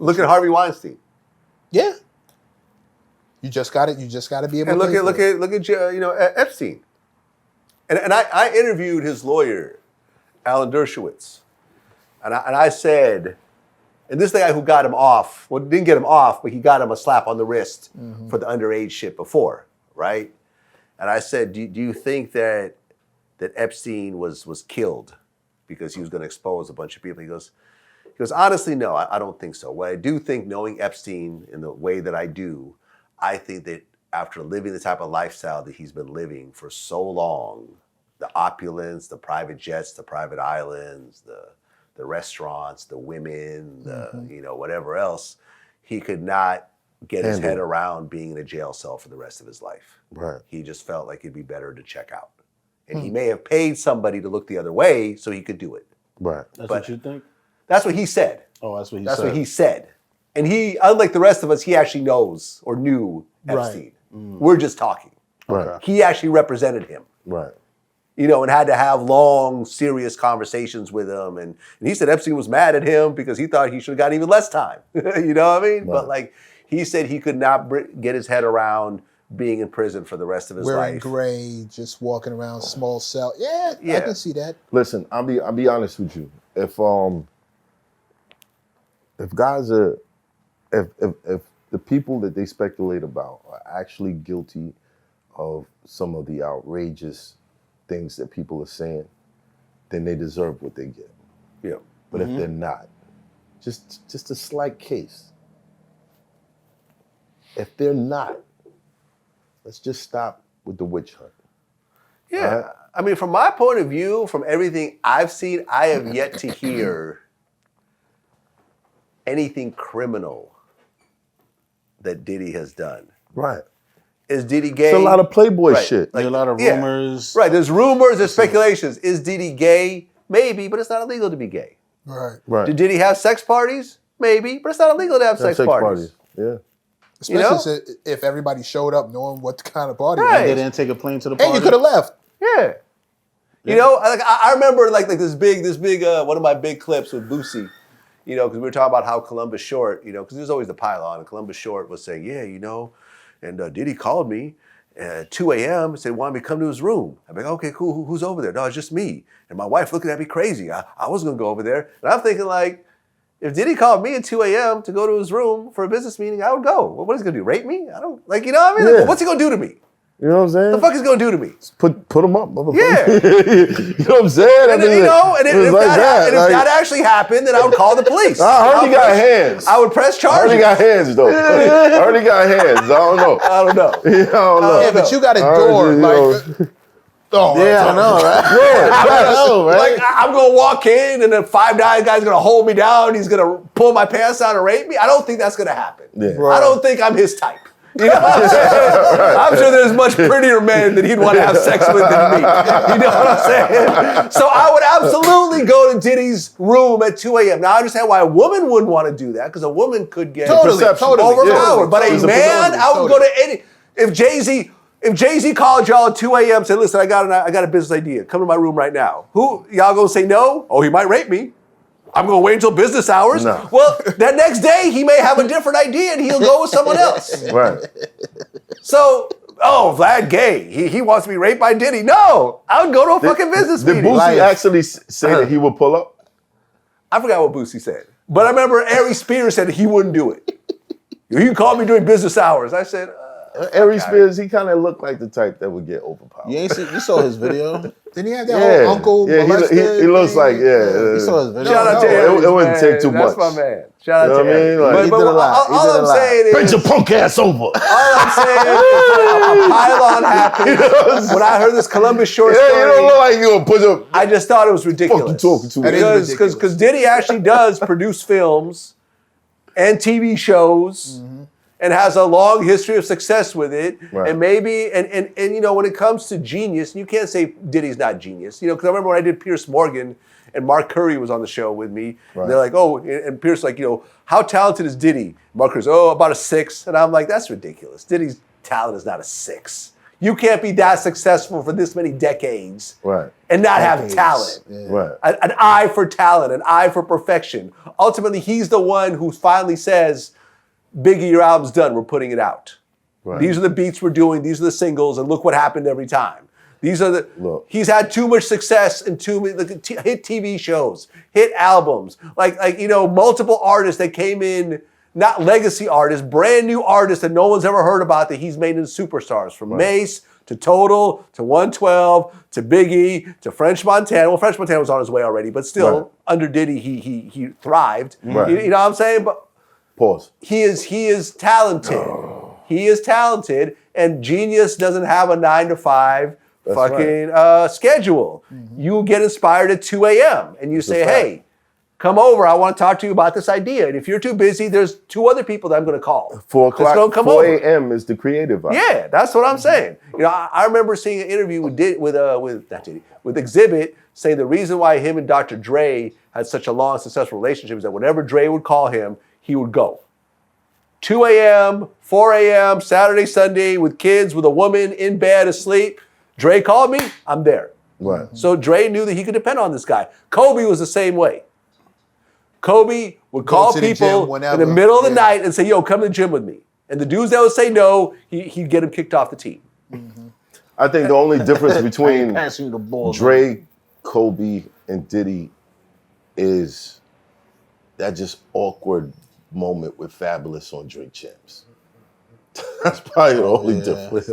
Look at Harvey Weinstein. Yeah. You just got it. You just got to be able. And to look at Epstein. And I interviewed his lawyer, Alan Dershowitz, and I said, and this is the guy who got him off. Well, didn't get him off, but he got him a slap on the wrist for the underage shit before, right? And I said, do you think that Epstein was killed because he was going to expose a bunch of people? He goes, honestly, no, I don't think so. What I do think, knowing Epstein in the way that I do, I think that after living the type of lifestyle that he's been living for so long, the opulence, the private jets, the private islands, the restaurants, the women, whatever else, he could not get his head around being in a jail cell for the rest of his life. Right. He just felt like it'd be better to check out. And he may have paid somebody to look the other way so he could do it. Right. That's what you think? That's what he said. Oh, that's what he said. That's what he said. And he, unlike the rest of us, he actually knows or knew Epstein. Right. We're just talking. Right. He actually represented him. Right. And had to have long, serious conversations with him. And he said Epstein was mad at him because he thought he should have gotten even less time. You know what I mean? Right. But he said he could not get his head around being in prison for the rest of his Wearing life. gray, just walking around small cell. Yeah, I can see that. Listen, I'll be honest with you. If guys are, if the people that they speculate about are actually guilty of some of the outrageous things that people are saying, then they deserve what they get. Yeah. But if they're not, just a slight case. If they're not, let's just stop with the witch hunt. Yeah. Right? I mean, from my point of view, from everything I've seen, I have yet to hear anything criminal that Diddy has done. Right. Is Diddy gay? It's a lot of Playboy shit. There's a lot of rumors. Right, there's rumors, there's speculations. Is Diddy gay? Maybe, but it's not illegal to be gay. Right. Right. Did Diddy have sex parties? Maybe, but it's not illegal to have sex parties. Yeah. Especially if everybody showed up knowing what kind of party. Right. And they didn't take a plane to the party. And you could have left. Yeah. I remember this big one of my big clips with Boosie, because we were talking about how Columbus Short, because there's always the pylon, and Columbus Short was saying, and Diddy called me at 2 a.m. and said, wanted me to come to his room. I'm like, okay, cool, who's over there? No, it's just me. And my wife looking at me crazy. I was gonna go over there. And I'm thinking if Diddy called me at 2 a.m. to go to his room for a business meeting, I would go. What is he gonna do, rape me? I don't, what I mean? Yeah. What's he gonna do to me? You know what I'm saying? The fuck is he gonna do to me? Put him up, motherfucker. Yeah. You know what I'm saying? And if that actually happened, then I would call the police. I heard he got hands. I would press I charges. heard he got hands, though. I heard he got hands. I don't know. I don't know. Yeah, I don't know. Yeah, but you got a door. Yeah, I know, right? I know, right? I'm gonna walk in and then 5 guys gonna hold me down. He's gonna pull my pants down and rape me. I don't think that's gonna happen. Yeah. I don't think I'm his type. You know what I'm saying? I'm sure there's much prettier men that he'd want to have sex with than me. You know what I'm saying? So I would absolutely go to Diddy's room at 2 a.m. Now I understand why a woman wouldn't want to do that, because a woman could get totally overpowered. Yeah. But a man, I would go to any. If Jay-Z called y'all at 2 a.m. and said, listen, I got a business idea. Come to my room right now. Who y'all gonna say no? Oh, he might rape me. I'm gonna wait until business hours. No. Well, that next day he may have a different idea and he'll go with someone else. Right. So, Vlad gay. He wants to be raped by Diddy. No, I would go to a fucking business meeting. Did Boosie actually say that he would pull up? I forgot what Boosie said. But I remember Ari Spears said he wouldn't do it. You can call me during business hours. I said, Ari Spears, he kind of looked like the type that would get overpowered. You saw his video? Didn't he have that whole uncle molested he looks like, You saw his video? Shout out to Aries, it wouldn't man. take too much. That's my man. Shout out to Aries. He did a lot. All I'm saying is, bring your punk ass over. all I'm saying is, a pylon happened. When I heard this Columbus Short story, you don't look like you gonna put up. I just thought it was ridiculous. Talking to Because Diddy actually does produce films and TV shows. And has a long history of success with it. Right. And maybe, and when it comes to genius, you can't say Diddy's not genius. Because I remember when I did Pierce Morgan and Mark Curry was on the show with me. Right. And they're like, and Pierce like, how talented is Diddy? Mark Curry's, about a 6. And I'm like, that's ridiculous. Diddy's talent is not a 6. You can't be that successful for this many decades Right. and not have Decades. talent. Yeah. Right. An eye for talent, an eye for perfection. Ultimately, he's the one who finally says, Biggie, your album's done, we're putting it out. Right. These are the beats we're doing, these are the singles, and look what happened every time. These are the, Look. he's had too much success and too many hit TV shows, hit albums, like you know, multiple artists that came in, not legacy artists, brand new artists that no one's ever heard about that he's made into superstars, from Mace to Total to 112 to Biggie to French Montana. Well, French Montana was on his way already, but still, Right. under Diddy, he thrived. Right. You know what I'm saying? But Pause. he is talented. He is talented, and genius doesn't have a 9 to 5 That's fucking schedule. You get inspired at 2 a.m. and you say, a fact. hey, come over. I want to talk to you about this idea. And if you're too busy, there's 2 other people that I'm going to call. 4 That's gonna o'clock, come 4 over. a.m. is the creative hour. Yeah, that's what I'm saying. You know, I remember seeing an interview with Exhibit saying the reason why him and Dr. Dre had such a long, successful relationship is that whenever Dre would call him, he would go. 2 a.m., 4 a.m., Saturday, Sunday, with kids, with a woman in bed asleep. Dre called me, I'm there. Right. So Dre knew that he could depend on this guy. Kobe was the same way. Kobe would call to the people gym in whenever. the middle of the Yeah. night and say, yo, come to the gym with me. And the dudes that would say no, he'd get him kicked off the team. I think the only difference I ain't between passing you the ball. Dre, Kobe, and Diddy is that just awkward moment with Fabulous on Drink Champs. That's probably the only yeah. difference.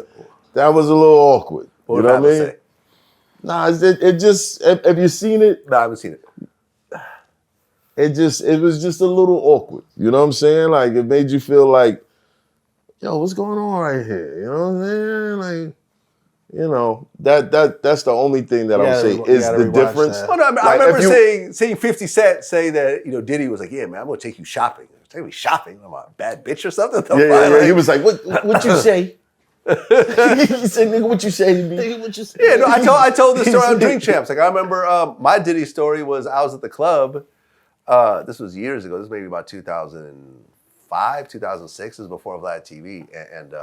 That was a little awkward. What You would know what I Fabulous mean? say? Nah, it just, have you seen it? No, I haven't seen it. It was just a little awkward. You know what I'm saying? Like, it made you feel like, yo, what's going on right here? You know what I'm saying? Like, you know, that's the only thing that I'll say is gotta the rewatch difference. that. Well, no, I Like, remember if you- seeing 50 Cent say that, you know, Diddy was like, yeah, man, I'm going to take you shopping. Take me shopping. I'm a bad bitch or something. Yeah. He was like, what you say? He said, nigga, what you say to me? What you say? Yeah, no, I told this story on Drink Champs. Like, I remember my Diddy story was I was at the club. This was years ago. This was maybe about 2005, 2006. This was before Vlad TV. And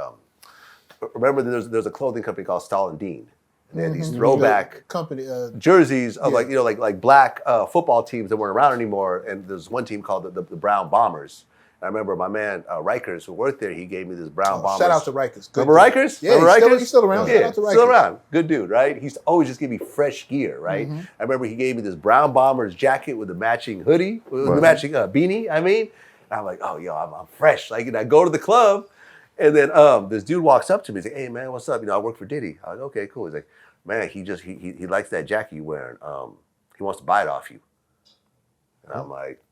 remember, there's a clothing company called Stahl and Dean. And they had these throwback company. jerseys of like black football teams that weren't around anymore. And there's one team called the Brown Bombers. I remember my man Rikers, who worked there, he gave me this Brown Bombers. Shout out to Rikers. Good Remember dude. Rikers? Yeah, Remember he's still around. Yeah, Shout out to still Rikers. around. Good dude, right? He used to always just give me fresh gear, right? I remember he gave me this Brown Bombers jacket with the matching hoodie, with the matching beanie, I mean. And I'm like, oh, yo, I'm fresh. Like, and I go to the club, and then this dude walks up to me. He's like, hey, man, what's up? You know, I work for Diddy. I was like, okay, cool. He's like, man, he likes that jacket you're wearing. He wants to buy it off you. And I'm like,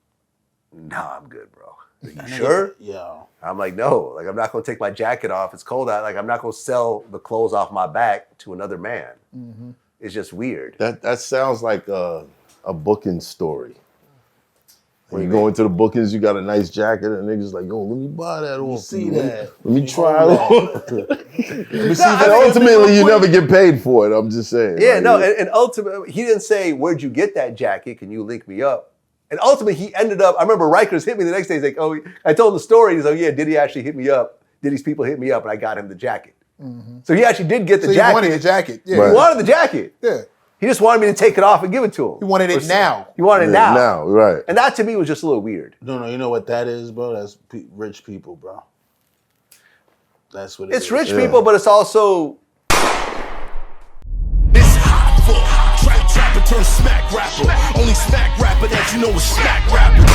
nah, I'm good, bro. Like, you sure? Yeah. I'm like, no, like I'm not gonna take my jacket off. It's cold out. Like I'm not gonna sell the clothes off my back to another man. It's just weird. That sounds like a booking story. When you go into the bookings, you got a nice jacket, and niggas like, yo, let me buy that off. see you. that. Let me try it on. I mean, Ultimately, you never get paid for it. I'm just saying. Yeah, Like, no, and ultimately, he didn't say, where'd you get that jacket? Can you link me up? And ultimately, he ended up, I remember Rikers hit me the next day. He's like, oh, I told him the story. He's like, yeah, Diddy actually hit me up. Diddy's people hit me up, and I got him the jacket. So he actually did get the So jacket. he wanted the jacket. Yeah. Right. He wanted the jacket. Yeah. He just wanted me to take it off and give it to him. He wanted it now. He wanted it yeah, now. now, right. And that to me was just a little weird. No, you know what that is, bro? That's rich people, bro. That's what it is. It's rich people, but it's also It's hot for trapper turn smack rapper. Only smack rapper that you know is smack rapper.